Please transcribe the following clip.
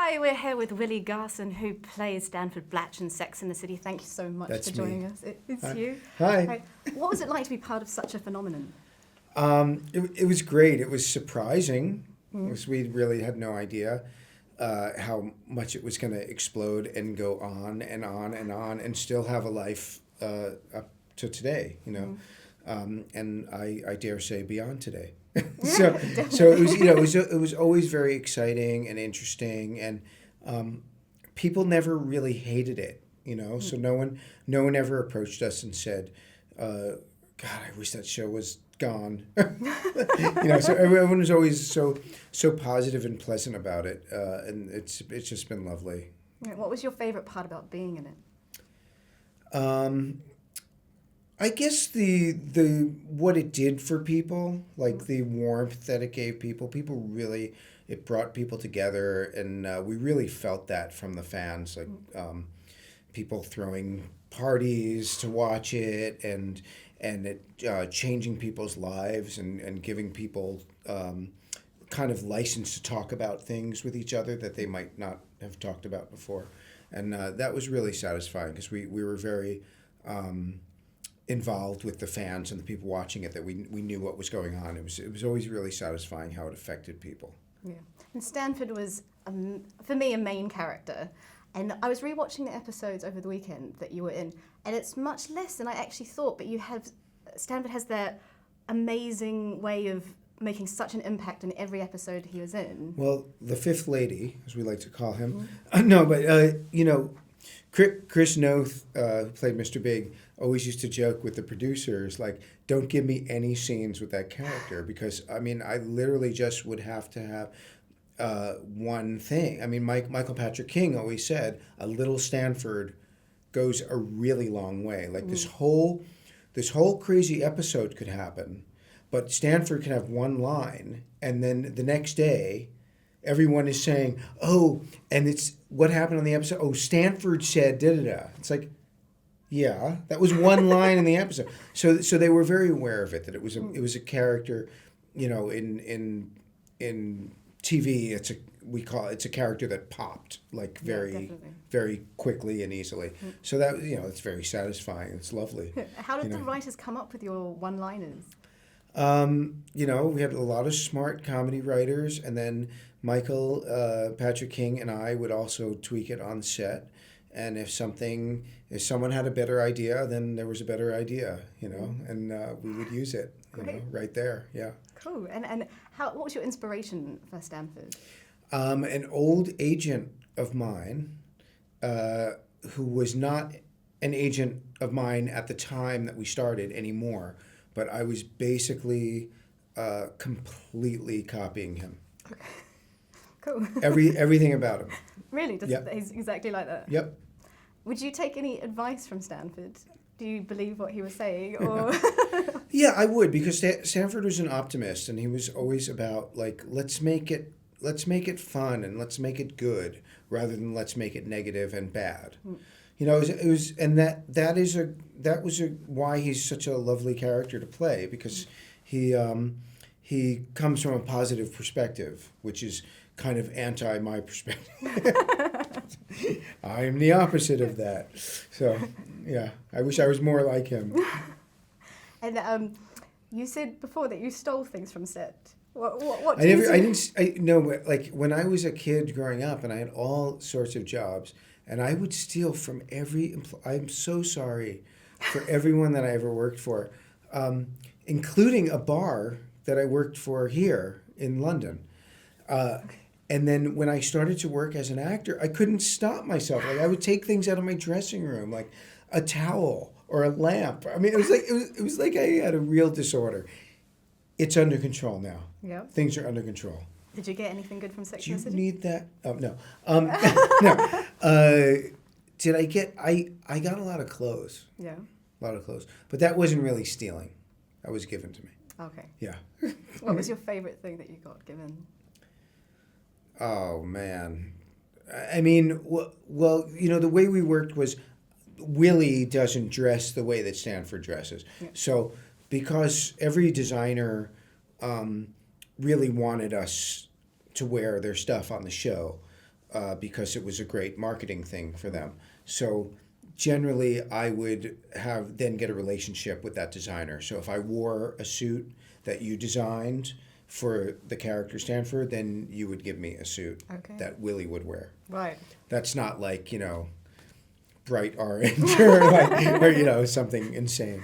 Hi, we're here with Willie Garson, who plays Stanford Blatch in Sex and the City. Thank you so much That's for joining me. us. It's Hi. you. Hi. What was it like to be part of such a phenomenon? It was great. It was surprising because we really had no idea how much it was going to explode and go on and on and on and still have a life up to today, you know. And I dare say beyond today. so it was, it was always very exciting and interesting, and people never really hated it, you know. So no one ever approached us and said, God, I wish that show was gone. So everyone was always so positive and pleasant about it, and it's just been lovely. What was your favorite part about being in it? I guess the what it did for people, like the warmth that it gave people really, it brought people together, and we really felt that from the fans, like people throwing parties to watch it, and it changing people's lives and giving people kind of license to talk about things with each other that they might not have talked about before, and that was really satisfying because we were very involved with the fans and the people watching it, that we knew what was going on. It was always really satisfying how it affected people. Yeah, and Stanford was for me a main character, and I was rewatching the episodes over the weekend that you were in, and it's much less than I actually thought. But Stanford has that amazing way of making such an impact in every episode he was in. Well, the fifth lady, as we like to call him, Chris Noth, who played Mr. Big, always used to joke with the producers, like, don't give me any scenes with that character, because, I mean, I literally just would have to have one thing. I mean, Michael Patrick King always said, a little Stanford goes a really long way. Like, this whole crazy episode could happen, but Stanford can have one line, and then the next day, everyone is saying, oh, and it's what happened on the episode. Oh, Stanford said da-da-da. It's like, yeah, that was one line in the episode. So they were very aware of it, that it was a character, in TV, it's a character that popped like very quickly and easily. So that, it's very satisfying. It's lovely. How did the writers come up with your one-liners? We had a lot of smart comedy writers, and then Michael, Patrick King, and I would also tweak it on set. And if someone had a better idea, then there was a better idea, and we would use it, right there. Yeah. Cool. And what was your inspiration for Stanford? An old agent of mine, who was not an agent of mine at the time that we started anymore, but I was basically completely copying him. Okay. Cool. Everything about him. Really? Yep. He's exactly like that? Yep. Would you take any advice from Stanford? Do you believe what he was saying? Or Yeah, I would, because Stanford was an optimist, and he was always about, like, let's make it fun and let's make it good, rather than let's make it negative and bad. It was, and that was why he's such a lovely character to play, because he comes from a positive perspective, which is kind of anti my perspective. I am the opposite of that. So, yeah, I wish I was more like him. And you said before that you stole things from set. What like when I was a kid growing up, and I had all sorts of jobs, and I would steal from I'm so sorry for everyone that I ever worked for, including a bar that I worked for here in London. And then when I started to work as an actor, I couldn't stop myself. Like, I would take things out of my dressing room, like a towel or a lamp. I mean, it was like I had a real disorder. It's under control now. Yeah. Things are under control. Did you get anything good from Sex Do and you the City? need that? Oh, no. No. Did I get... I got a lot of clothes. Yeah. A lot of clothes. But that wasn't really stealing. That was given to me. Okay. Yeah. What was your favorite thing that you got given? Oh, man. I mean, well, the way we worked was Willie doesn't dress the way that Stanford dresses. Yeah. So because every designer really wanted us to wear their stuff on the show, because it was a great marketing thing for them. So generally, I would then get a relationship with that designer. So if I wore a suit that you designed for the character Stanford, then you would give me a suit that Willie would wear. Right. That's not like, bright orange or something insane.